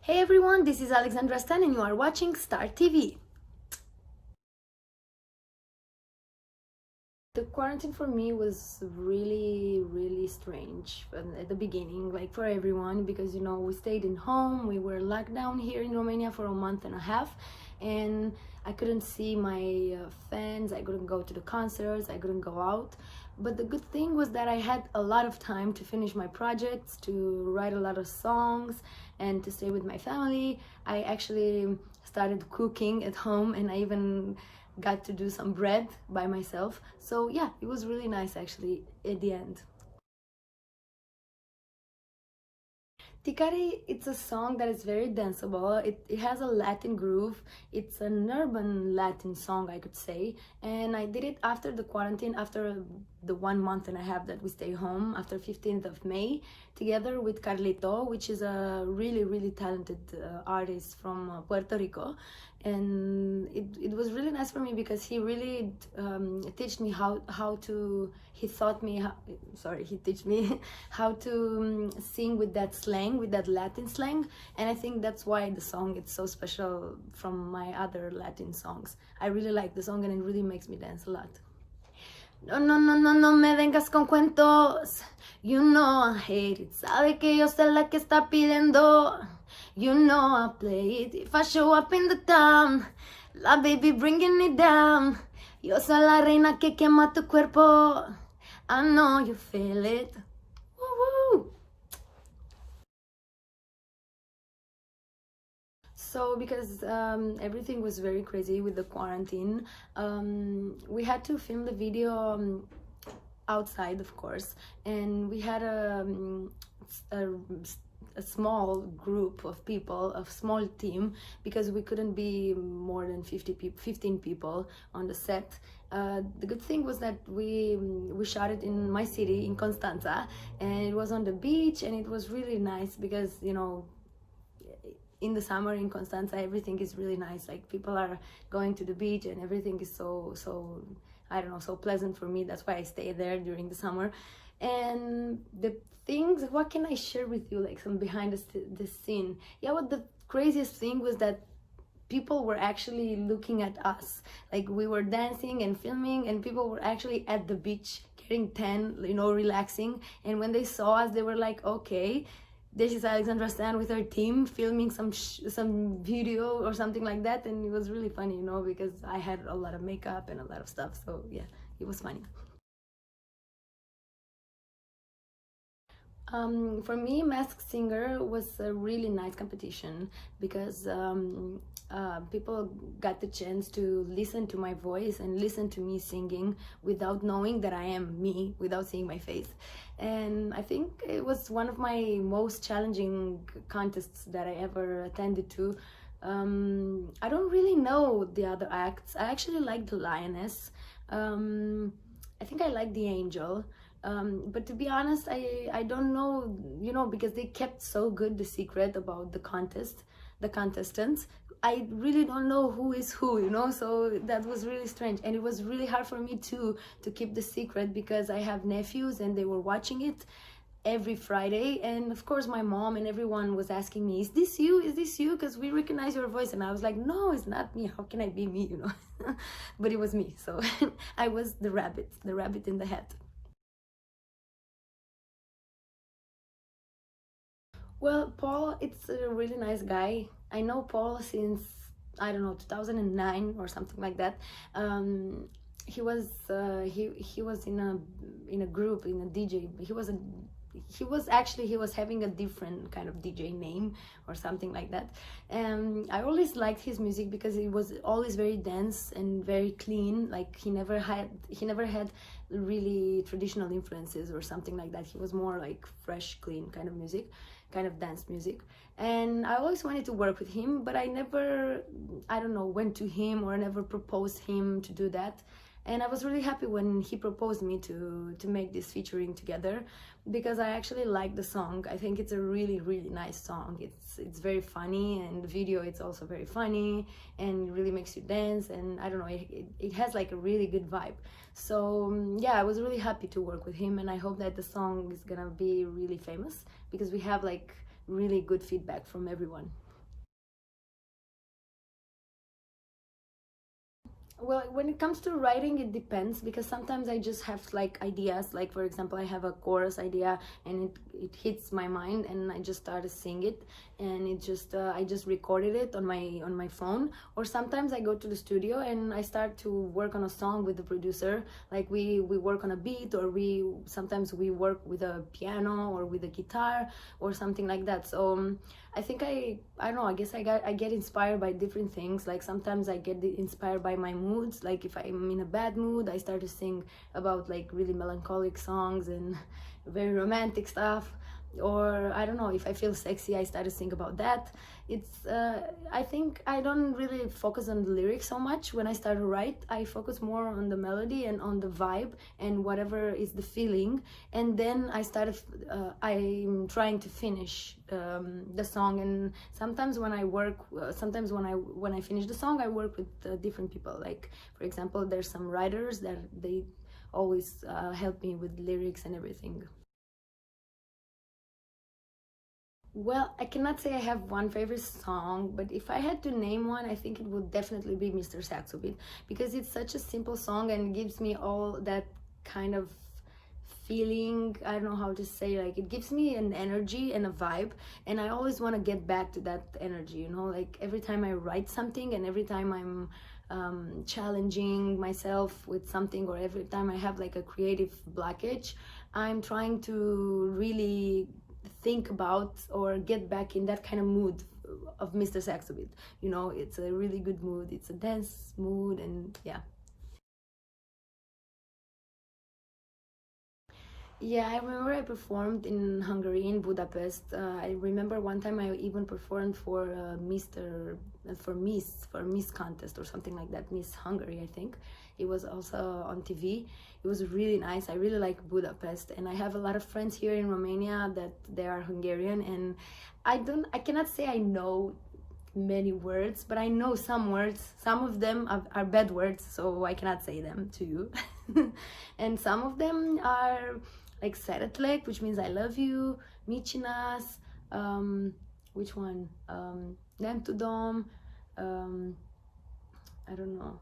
Hey everyone, this is Alexandra Stan and you are watching Sztár TV. The quarantine for me was really strange at the beginning, like for everyone, because we stayed in home. We were locked down here in Romania for a month and a half, and I couldn't see my fans. I couldn't go to the concerts, I couldn't go out. But the good thing was that I had a lot of time to finish my projects, to write a lot of songs, and to stay with my family. I actually started cooking at home, and I even got to do some bread by myself. So yeah, it was really nice actually at the end. Te Karere, it's a song that is very danceable. It has a Latin groove. It's an urban Latin song, I could say. And I did it after the quarantine, after the 1 month and a half that we stay home, after 15th of May, together with Carlito, which is a really talented artist from Puerto Rico. And it was really nice for me because he really teach me how to, he taught me, he teach me how to sing with that slang, with that Latin slang. And I think that's why the song is so special from my other Latin songs. I really like the song and it really makes me dance a lot. No, no, no, no, no me vengas con cuentos. You know I hate it. Sabe que yo soy la que está pidiendo. You know I play it if I show up in the town. La baby bringing it down. Yo soy la reina que quema tu cuerpo. I know you feel it. Woo-woo. So because everything was very crazy with the quarantine, we had to film the video outside, of course, and we had a small group of people, a small team, because we couldn't be more than 15 people on the set. The good thing was that we shot it in my city, in Constanța, and it was on the beach, and it was really nice because in the summer in Constanța everything is really nice. Like people are going to the beach and everything is so I don't know, so pleasant for me. That's why I stay there during the summer. And the things, what can I share with you, like some behind the scene? Yeah, what the craziest thing was that people were actually looking at us. Like we were dancing and filming and people were actually at the beach getting tan, relaxing. And when they saw us, they were like, okay, this is Alexandra Stan with her team filming some video or something like that. And it was really funny, because I had a lot of makeup and a lot of stuff. So yeah, it was funny. For me, Masked Singer was a really nice competition because people got the chance to listen to my voice and listen to me singing without knowing that I am me, without seeing my face. And I think it was one of my most challenging contests that I ever attended to. I don't really know the other acts. I actually like the Lioness. I think I like the Angel. But to be honest, I don't know, because they kept so good the secret about the contestants. I really don't know who is who, so that was really strange. And it was really hard for me too to keep the secret because I have nephews and they were watching it every Friday. And of course my mom and everyone was asking me, is this you? Is this you? Because we recognize your voice. And I was like, no, it's not me. How can I be me, But it was me. So I was the rabbit in the hat. Well, Paul, it's a really nice guy. I know Paul since, I don't know, 2009 or something like that. He was in a group, in a DJ. He was having a different kind of DJ name or something like that. And I always liked his music because it was always very dense and very clean. Like he never had really traditional influences or something like that. He was more like fresh, clean kind of music, kind of dance music. And I always wanted to work with him, but I never, I don't know, went to him or never proposed him to do that. And I was really happy when he proposed me to make this featuring together because I actually like the song. I think it's a really nice song. It's very funny, and the video it's also very funny and really makes you dance, and I don't know, it has like a really good vibe. So yeah, I was really happy to work with him, and I hope that the song is gonna be really famous because we have like really good feedback from everyone. Well, when it comes to writing, it depends, because sometimes I just have like ideas. Like for example, I have a chorus idea and it hits my mind, and I just start to sing it, and it just I just recorded it on my phone. Or sometimes I go to the studio and I start to work on a song with the producer. Like we work on a beat, or we work with a piano or with a guitar or something like that. So I think I don't know, I guess I get inspired by different things. Like sometimes I get inspired by my moods. Like if I'm in a bad mood, I start to sing about like really melancholic songs and very romantic stuff. Or I don't know, if I feel sexy, I start to sing about that. It's I think I don't really focus on the lyrics so much when I start to write. I focus more on the melody and on the vibe and whatever is the feeling, and then I'm trying to finish the song. And sometimes when I work, sometimes when I finish the song, I work with different people. Like for example, there's some writers that they always help me with lyrics and everything. Well, I cannot say I have one favorite song, but if I had to name one, I think it would definitely be Mr. Saxo Beat, because it's such a simple song and gives me all that kind of feeling. I don't know how to say, like it gives me an energy and a vibe, and I always want to get back to that energy, you know, like every time I write something and every time I'm challenging myself with something, or every time I have like a creative blockage, I'm trying to really think about or get back in that kind of mood of Mr. Saxobit. You know, it's a really good mood, it's a dance mood, and yeah. Yeah, I remember I performed in Hungary, in Budapest. I remember one time I even performed for for Miss contest or something like that, Miss Hungary, I think. It was also on TV. It was really nice. I really like Budapest, and I have a lot of friends here in Romania that they are Hungarian, and I cannot say I know many words, but I know some words. Some of them are bad words, so I cannot say them to you. And some of them are like Szeretlek, which means I love you, Michinas, which one? Nem tudom, um, I don't know.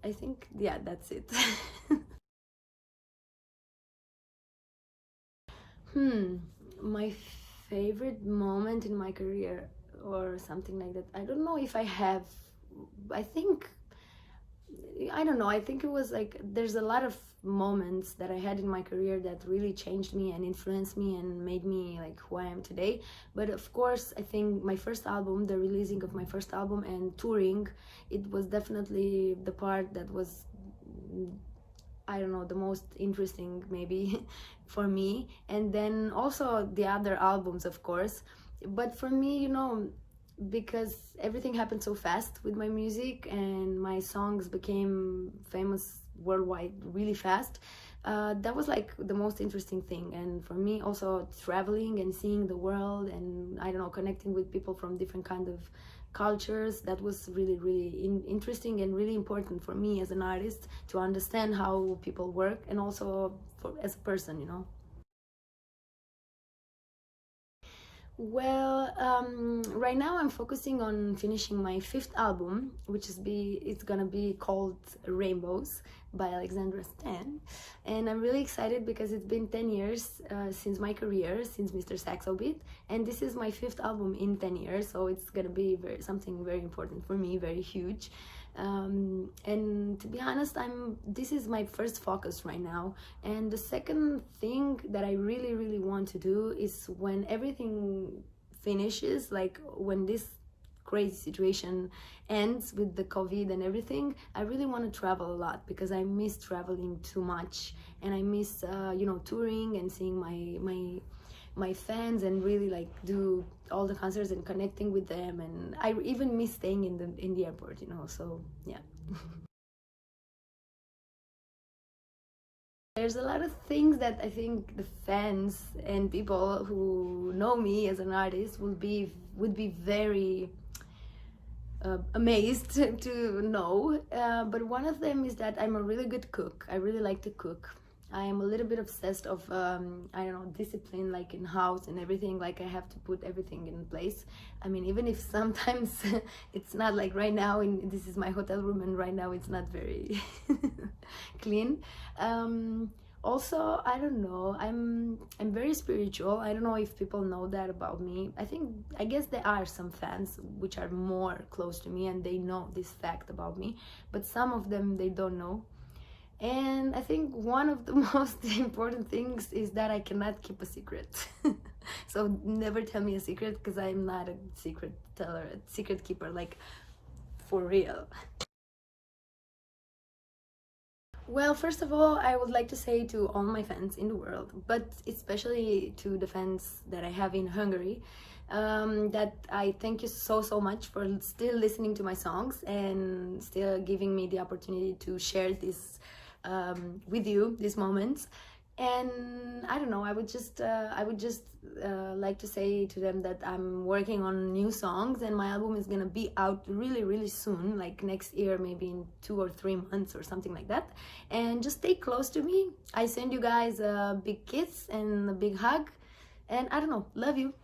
I think, yeah, that's it. Hmm, my favorite moment in my career or something like that. I don't know if I have. I think I don't know. I think it was like there's a lot of moments that I had in my career that really changed me and influenced me and made me like who I am today. But of course, I think my first album, the releasing of my first album and touring, it was definitely the part that was, I don't know, the most interesting maybe for me. And then also the other albums, of course. But for me, you know, because everything happened so fast with my music and my songs became famous worldwide really fast, that was like the most interesting thing. And for me also, traveling and seeing the world, and I don't know, connecting with people from different kind of cultures, that was really interesting and really important for me as an artist to understand how people work, and also as a person, you know. Well, right now I'm focusing on finishing my fifth album, which is it's gonna be called Rainbows by Alexandra Stan, and I'm really excited because it's been 10 years since my career, since Mr. Saxo Beat, and this is my fifth album in 10 years, so it's gonna be something very important for me, very huge. And to be honest, this is my first focus right now. And the second thing that I really want to do is, when everything finishes, like when this crazy situation ends with the COVID and everything, I really want to travel a lot, because I miss traveling too much, and I miss you know, touring and seeing my fans, and really like do all the concerts and connecting with them. And I even miss staying in the airport, you know. So yeah. There's a lot of things that I think the fans and people who know me as an artist would be very amazed to know. But one of them is that I'm a really good cook. I really like to cook. I am a little bit obsessed of I don't know, discipline, like in house and everything. Like I have to put everything in place. I mean, even if sometimes it's not, like right now this is my hotel room and right now it's not very clean. Also, I don't know, I'm very spiritual. I don't know if people know that about me. I guess there are some fans which are more close to me and they know this fact about me, but some of them, they don't know. And I think one of the most important things is that I cannot keep a secret. So never tell me a secret, because I'm not a secret teller, a secret keeper, like for real. Well, first of all, I would like to say to all my fans in the world, but especially to the fans that I have in Hungary, that I thank you so much for still listening to my songs and still giving me the opportunity to share this with you, these moments. And I don't know, I would just like to say to them that I'm working on new songs and my album is gonna be out really soon, like next year, maybe in 2 or 3 months or something like that. And just stay close to me. I send you guys a big kiss and a big hug, and I don't know, love you.